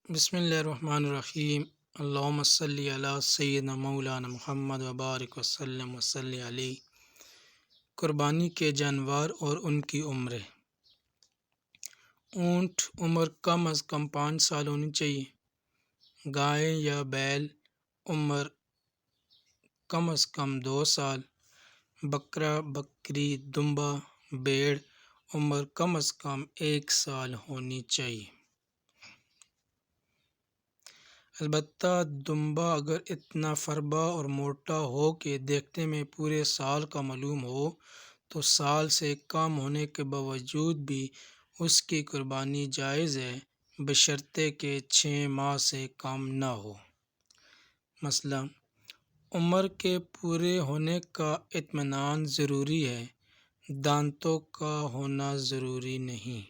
بسم اللہ الرحمن الرحیم۔ اللہم صلی علی سیدنا مولانا محمد وبارک وسلم وصلی علیہ۔ قربانی کے جانور اور ان کی عمریں۔ اونٹ عمر کم از کم 5 سال ہونی چاہیے۔ گائے یا بیل عمر کم از کم 2 سال۔ بکرا، بکری، دمبا، بھیڑ عمر کم از کم 1 سال ہونی چاہیے۔ البتہ دمبا اگر اتنا فربا اور موٹا ہو کہ دیکھنے میں پورے سال کا معلوم ہو تو سال سے کم ہونے کے باوجود بھی اس کی قربانی جائز ہے، بشرطے کہ 6 ماہ سے کم نہ ہو۔ مثلا عمر کے پورے ہونے کا اطمینان ضروری ہے، دانتوں کا ہونا ضروری نہیں۔